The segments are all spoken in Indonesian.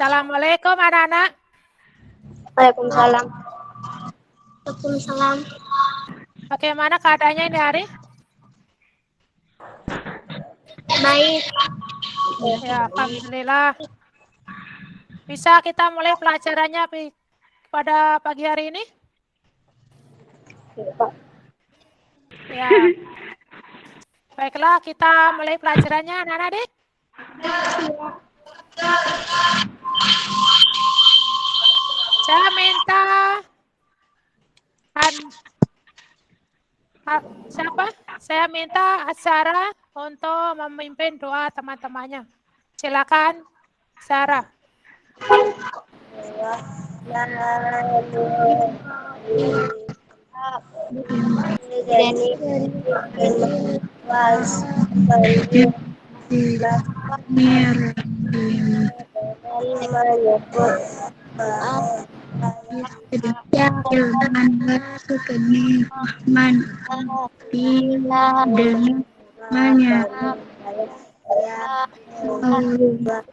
Assalamualaikum anak-anak. Waalaikumsalam. Waalaikumsalam. Bagaimana keadaannya ini hari? Baik. Ya, alhamdulillah. Bisa kita mulai pelajarannya pada pagi hari ini? Ya. Baiklah, kita mulai pelajarannya anak-anak. Saya minta siapa? Saya minta Sarah untuk memimpin doa teman-temannya. Silakan, Sarah.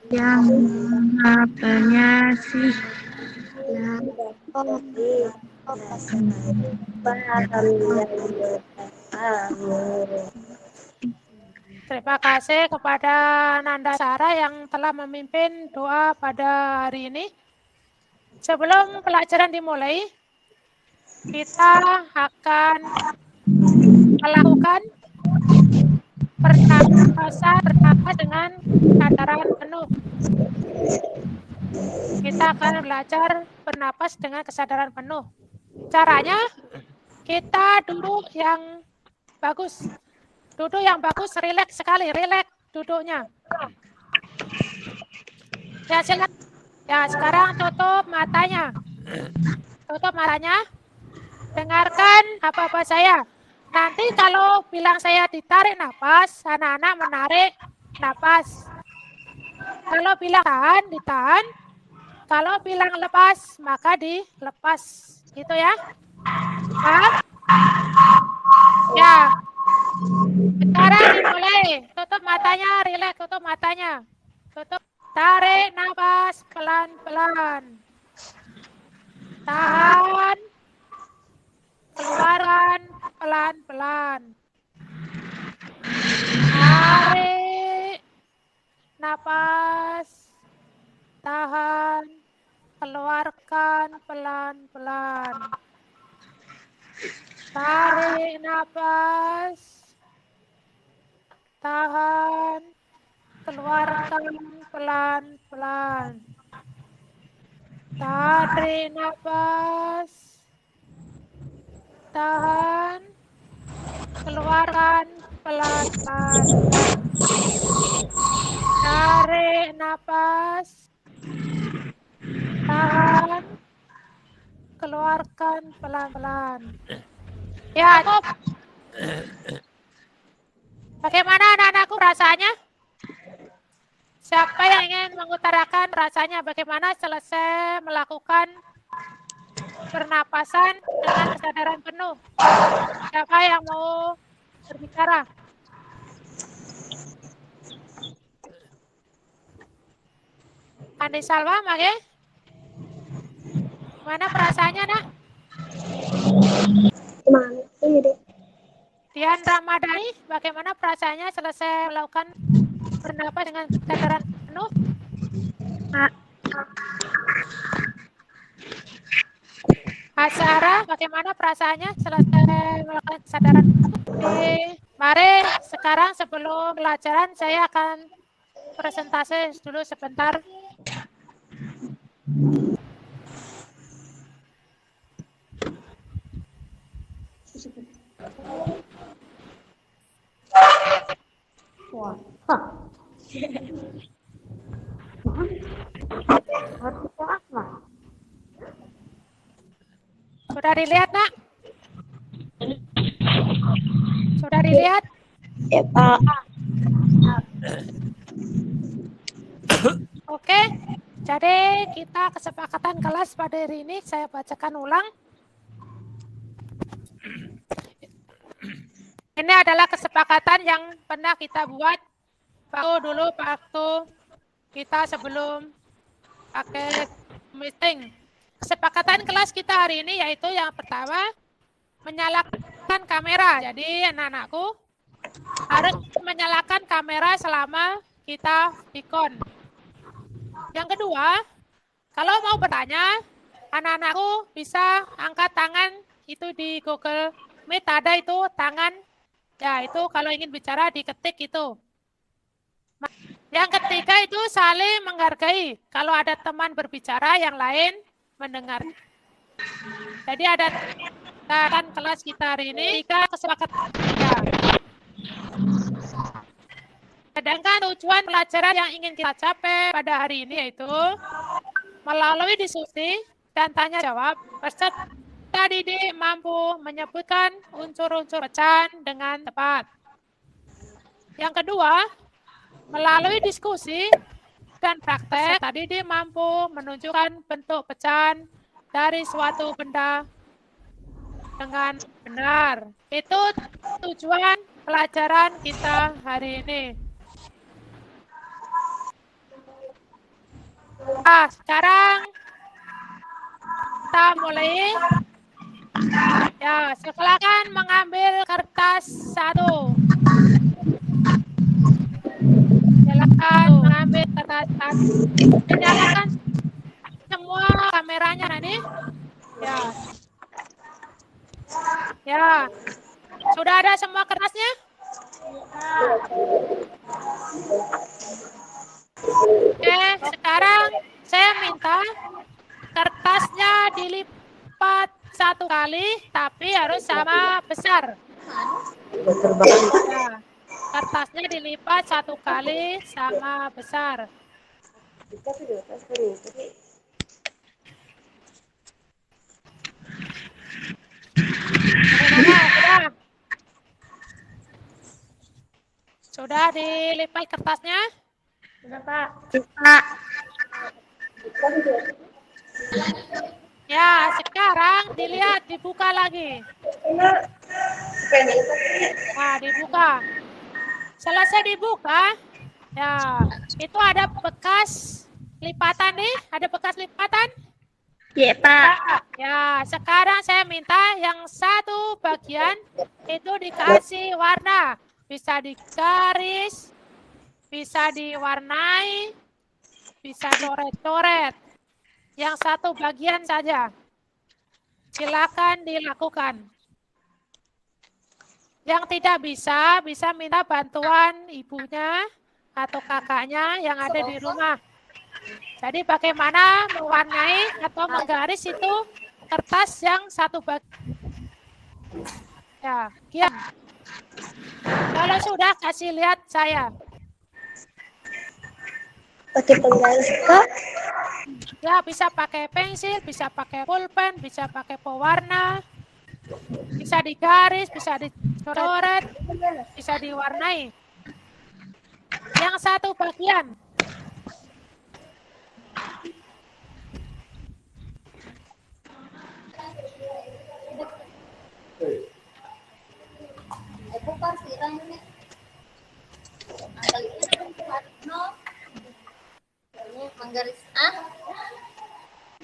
Yang Maha Pengasih Terima kasih kepada Nanda Sarah yang telah memimpin doa pada hari ini. Sebelum pelajaran dimulai, kita akan melakukan bernapas dengan kesadaran penuh. Kita akan belajar bernapas dengan kesadaran penuh. Caranya, kita duduk yang bagus. Duduk yang bagus, rileks sekali, rileks duduknya. Ya, silakan. Ya, sekarang tutup matanya. Tutup matanya. Dengarkan apa-apa saya. Nanti kalau bilang saya ditarik napas, anak-anak menarik napas. Kalau bilang tahan, ditahan. Kalau bilang lepas, maka dilepas. Gitu ya. Paham? Ya. Sekarang dimulai. Tutup matanya, rileks, tutup matanya. Tutup. Tarik napas pelan-pelan. Tahan. Keluarkan pelan-pelan. Tarik napas. Tahan. Keluarkan pelan-pelan. Tarik napas. Tahan. Keluarkan pelan-pelan. Tarik napas. Tahan. Keluarkan pelan-pelan. Tarik napas. Tahan. Keluarkan pelan-pelan. Ya, cukup. Bagaimana anak-anakku rasanya? Siapa yang ingin mengutarakan rasanya bagaimana selesai melakukan pernapasan dengan kesadaran penuh? Siapa yang mau berbicara? Andi Salwa, Mage? Mana perasaannya, nak? Dian Ramadhani, bagaimana perasaannya selesai melakukan bernapas dengan kesadaran penuh? Sarah, bagaimana perasaannya selesai melakukan kesadaran penuh? Mari sekarang sebelum pelajaran saya akan presentasi dulu sebentar. Sudah dilihat, nak? Sudah dilihat? Ya, Pak. Oke, jadi kita kesepakatan kelas pada hari ini saya bacakan ulang. Ini adalah kesepakatan yang pernah kita buat waktu kita sebelum pakai meeting. Kesepakatan kelas kita hari ini yaitu yang pertama menyalakan kamera. Jadi anak-anakku harus menyalakan kamera selama kita vikon. Yang kedua, kalau mau bertanya, anak-anakku bisa angkat tangan itu di Google Meet ada itu tangan. Ya itu kalau ingin bicara diketik itu. Yang ketiga itu saling menghargai. Kalau ada teman berbicara, yang lain mendengar. Jadi ada kelas kita hari ini, 3 kesepakatan. Ya. Sedangkan tujuan pelajaran yang ingin kita capai pada hari ini yaitu melalui diskusi dan tanya jawab, peserta didik mampu menyebutkan unsur-unsur pecahan dengan tepat. Yang kedua, melalui diskusi dan praktek, peserta didik mampu menunjukkan bentuk pecahan dari suatu benda dengan benar. Itu tujuan pelajaran kita hari ini. Nah, sekarang kita mulai. Ya, silakan mengambil kertas 1. Silakan mengambil kertas 1. Nyalakan semua kameranya nanti. Ya. Ya. Sudah ada semua kertasnya? Oke, sekarang saya minta kertasnya dilipat 1 kali, tapi harus sama besar. Ya, kertasnya dilipat 1 kali sama besar. Bagaimana? Sudah dilipat kertasnya? Sudah, Pak. Pak. Ya, sekarang dilihat, dibuka lagi. Nah, dibuka. Selesai dibuka, ya, itu ada bekas lipatan nih, ada bekas lipatan. Ya, Pak. Ya, sekarang saya minta yang satu bagian itu dikasih warna. Bisa digaris, bisa diwarnai, bisa coret-coret. Yang satu bagian saja. Silakan dilakukan. Yang tidak bisa, bisa minta bantuan ibunya atau kakaknya yang ada di rumah. Jadi bagaimana mewarnai atau menggaris itu kertas yang satu bagian. Ya, Gian. Kalau sudah kasih lihat saya. Pakai penggaris, Pak. Ya, bisa pakai pensil, bisa pakai pulpen, bisa pakai pewarna, bisa digaris, bisa dicoret, bisa diwarnai. Yang satu bagian.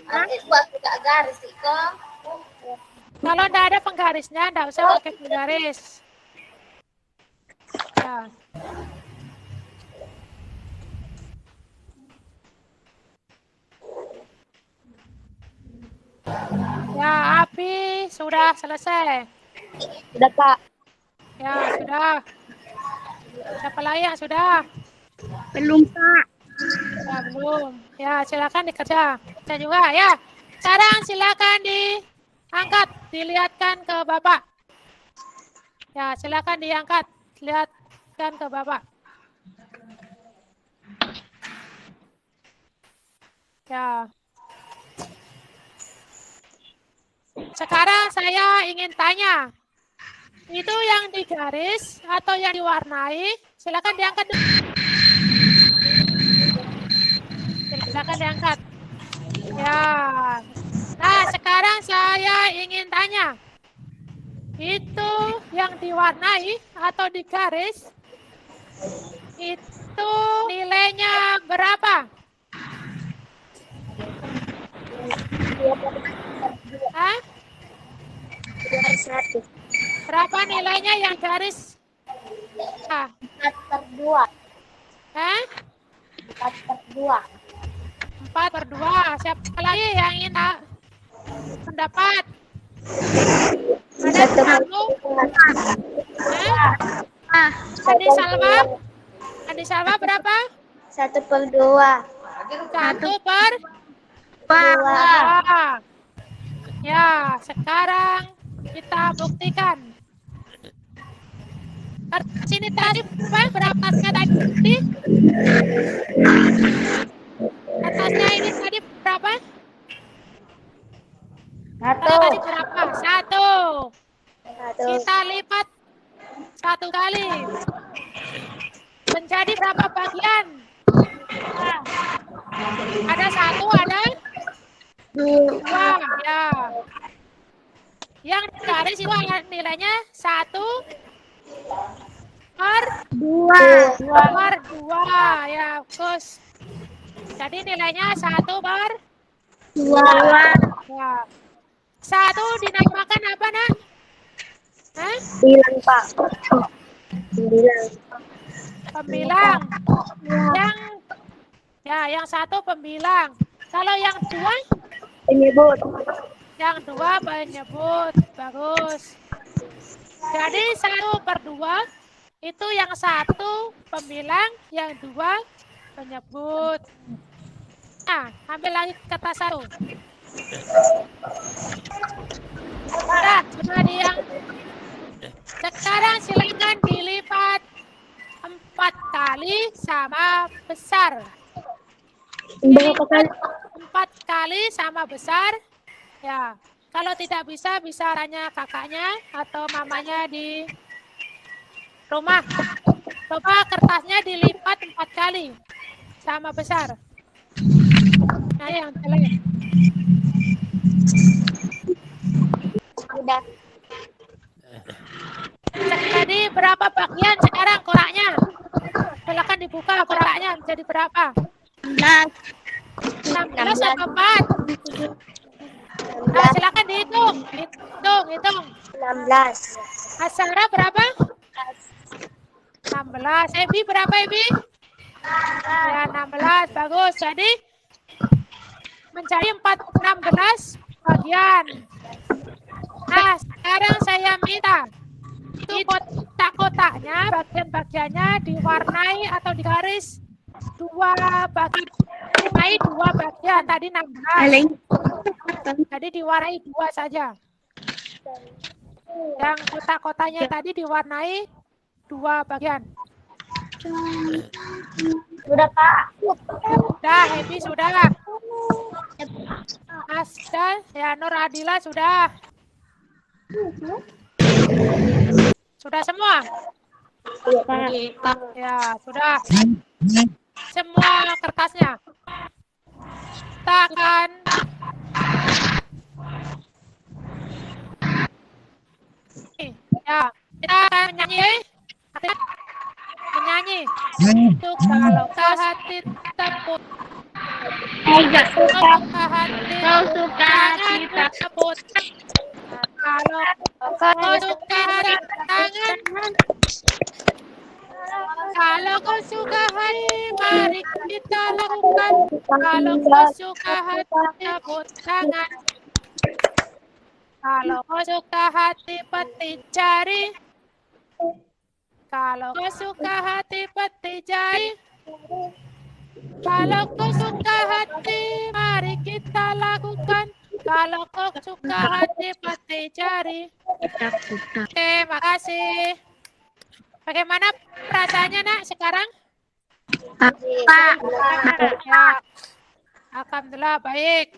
Menggaris buat juga garis itu. Kalau tidak ada penggarisnya, tidak usah pakai penggaris. Ya. Ya, Abi sudah selesai. Sudah, Pak. Ya, sudah. Siapa lagi yang sudah? Belum, Pak. Ya, belum. Ya, silakan dikerja. Saya juga, ya. Sekarang silakan diangkat, dilihatkan ke Bapak. Ya, silakan diangkat, lihatkan ke Bapak. Ya. Sekarang saya ingin tanya, itu yang digaris atau yang diwarnai? Silakan diangkat. Silakan diangkat. Ya. Nah, sekarang saya ingin tanya, itu yang diwarnai atau digaris, itu nilainya berapa? 1. Berapa nilainya yang garis? 4/2. Hah? 4/2. 4/2. Siapa lagi yang ingin pendapat? Ada satu. Hah? Andi Salwa berapa? 1/2. 1/2. Ya, sekarang kita buktikan. Kertas ini tadi berapa tadi? Kertasnya ini tadi berapa? Tadi berapa? 1. Kita lipat 1 kali. Menjadi berapa bagian? Ada 1, ada 2. Ya. Yang garis itu nilainya 1/2. Ya, Gus. Jadi nilainya 1/2. Ya. 1 dinamakan apa, Nak? Hah? Bilang, Pak. 9. Pembilang. Yang 1 pembilang. Kalau yang 2? Penyebut. Yang 2 penyebut. Bagus. Jadi 1/2 itu yang 1 pembilang, yang 2 penyebut. Nah, ambil lagi kertas 1. Sudah yang. Sekarang silakan dilipat 4 kali sama besar. Berapa kali? 4 kali sama besar. Ya, kalau tidak bisa tanya kakaknya atau mamanya di rumah. Coba kertasnya dilipat 4 kali sama besar. Nah, yang jelek. Udah. Jadi berapa bagian sekarang koraknya? Silakan dibuka koraknya menjadi berapa? 16 atau 4? Nah, silakan dihitung. Hitung. 16. Asara berapa? 16. Ebi berapa, Ebi? Ya, 16. Bagus. Jadi menjadi 16 bagian. Nah, sekarang saya minta itu kotak-kotaknya, bagian-bagiannya diwarnai atau digaris 2 bagian. Diwarnai 2 bagian. Tadi 16. Jadi diwarnai 2 saja. Yang kotak-kotaknya tadi diwarnai 2 bagian. Sudah, Pak. Sudah, Happy sudah. Asda, ya Nur Adila sudah. Sudah semua? Ya, sudah. Semua kertasnya. Kita akan ya, kita akan menyanyi. Itu kalau ke hati tepuk. Kau suka hati tepuk. Kalau kau suka hati tangan. Kalau kau suka hati, mari kita lakukan. Kalau kau suka hati, tepuk tangan. Kalau kau suka hati, petik jari. Kalau kau suka hati, petik jari. Kalau kau suka hati, mari kita lakukan. Kalau kau suka hati, petik jari. Terima kasih. Bagaimana perasaannya, Nak, sekarang? Pak. Ya. Alhamdulillah, baik.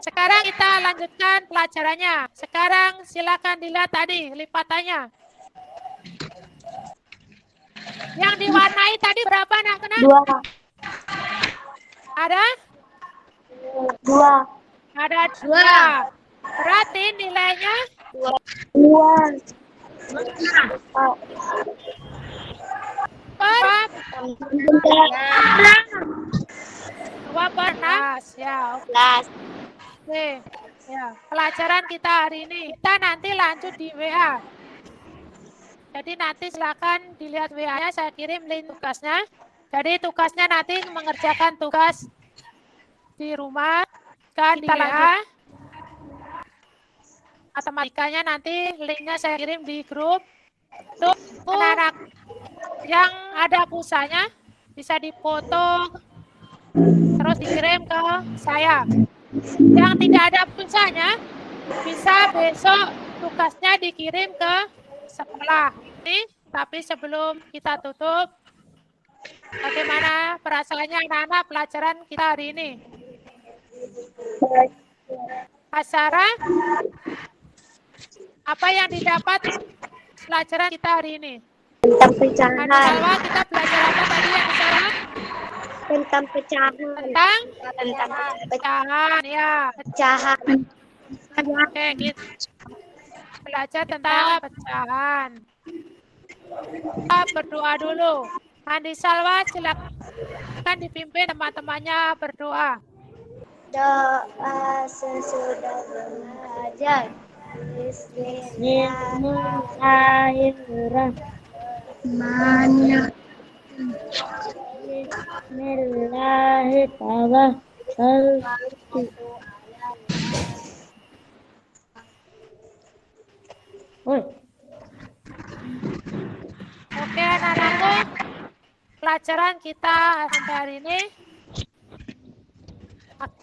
Sekarang kita lanjutkan pelajarannya. Sekarang silakan dilihat tadi lipatannya. Yang diwarnai tadi berapa, Nak? 2. Ada? 2. Ada 2. Berarti nilainya 2. per 2 per 16. Ya, oke. Ya, pelajaran kita hari ini. Kita nanti lanjut di WA. Jadi nanti silakan dilihat WA-nya, saya kirim link tugasnya. Jadi tugasnya nanti mengerjakan tugas di rumah, kan di WA. Matematikanya nanti linknya saya kirim di grup. Untuk anak-anak yang ada pulsanya bisa dipoto, terus dikirim ke saya. Yang tidak ada pulsanya bisa besok tugasnya dikirim ke sekolah. Tapi sebelum kita tutup, bagaimana perasaannya anak-anak pelajaran kita hari ini? Asara, apa yang didapat pelajaran kita hari ini? Tentang pecahan. Salwa, kita belajar apa tadi ya, Salwa? Tentang pecahan. Tentang pecahan, ya. Pecahan. Oke, kita belajar tentang pecahan. Kita berdoa dulu. Andi Salwa, silakan dipimpin teman-temannya berdoa. Doa sesudah belajar. Bismillahirrahmanirrahim. Bismillahirrahmanirrahim. Oke, anak-anakku, pelajaran kita sampai hari ini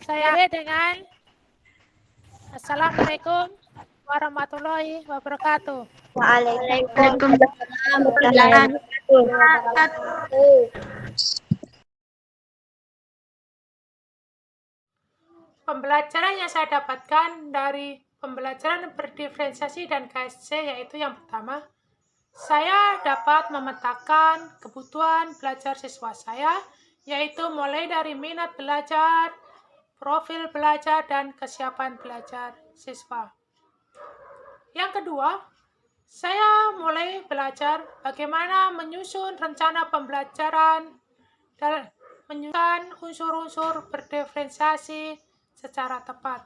saya akhiri dengan Assalamualaikum warahmatullahi wabarakatuh. Waalaikumsalam warahmatullahi wabarakatuh. Pembelajaran yang saya dapatkan dari pembelajaran berdiferensiasi dan KSC yaitu yang pertama, saya dapat memetakan kebutuhan belajar siswa saya, yaitu mulai dari minat belajar, profil belajar, dan kesiapan belajar siswa. Yang kedua, saya mulai belajar bagaimana menyusun rencana pembelajaran dan menyusun unsur-unsur berdiferensiasi secara tepat.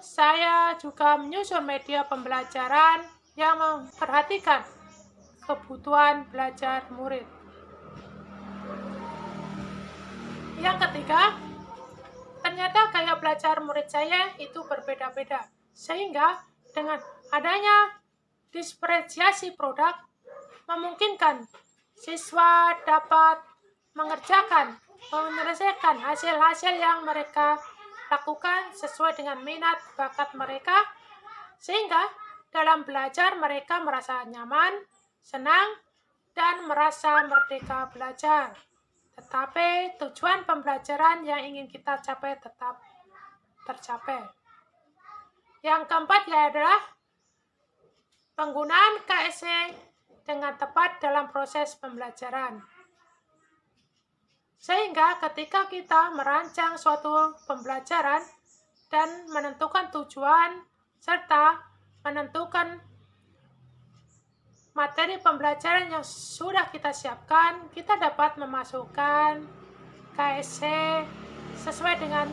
Saya juga menyusun media pembelajaran yang memperhatikan kebutuhan belajar murid. Yang ketiga, ternyata gaya belajar murid saya itu berbeda-beda. Sehingga dengan adanya diferensiasi produk, memungkinkan siswa dapat menyelesaikan hasil-hasil yang mereka lakukan sesuai dengan minat bakat mereka, sehingga dalam belajar mereka merasa nyaman, senang, dan merasa merdeka belajar. Tetapi tujuan pembelajaran yang ingin kita capai tetap tercapai. Yang keempat adalah penggunaan KSC dengan tepat dalam proses pembelajaran. Sehingga ketika kita merancang suatu pembelajaran dan menentukan tujuan serta menentukan materi pembelajaran yang sudah kita siapkan, kita dapat memasukkan KSC sesuai dengan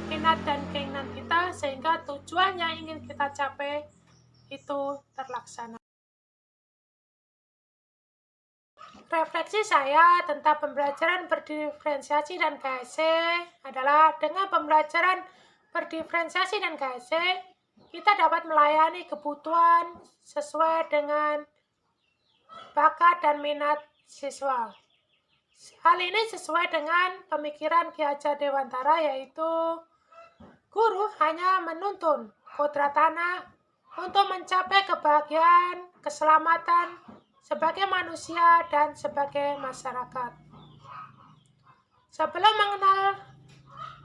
minat dan keinginan kita sehingga tujuan yang ingin kita capai itu terlaksana. Refleksi saya tentang pembelajaran berdiferensiasi dan KSC adalah dengan pembelajaran berdiferensiasi dan KSC, kita dapat melayani kebutuhan sesuai dengan bakat dan minat siswa. Hal ini sesuai dengan pemikiran Ki Hajar Dewantara, yaitu guru hanya menuntun kodrat anak untuk mencapai kebahagiaan, keselamatan sebagai manusia dan sebagai masyarakat. Sebelum mengenal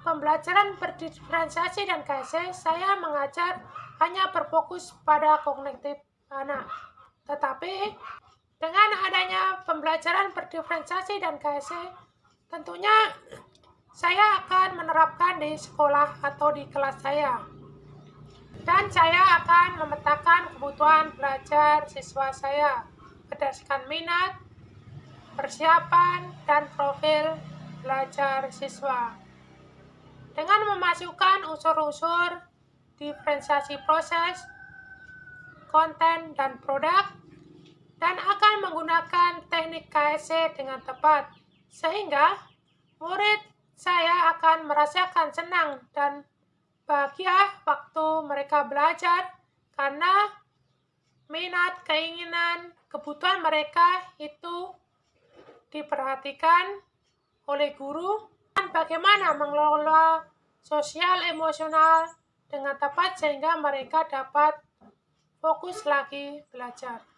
pembelajaran berdiferensiasi dan KSC, saya mengajar hanya berfokus pada kognitif anak. Tetapi dengan adanya pembelajaran berdiferensiasi dan KSC, tentunya saya akan menerapkan di sekolah atau di kelas saya. Dan saya akan memetakan kebutuhan belajar siswa saya berdasarkan minat, persiapan, dan profil belajar siswa. Dengan memasukkan unsur-unsur diferensiasi proses, konten, dan produk, dan akan menggunakan teknik KSC dengan tepat, sehingga murid saya akan merasakan senang dan bahagia waktu mereka belajar karena minat, keinginan, kebutuhan mereka itu diperhatikan oleh guru dan bagaimana mengelola sosial emosional dengan tepat sehingga mereka dapat fokus lagi belajar.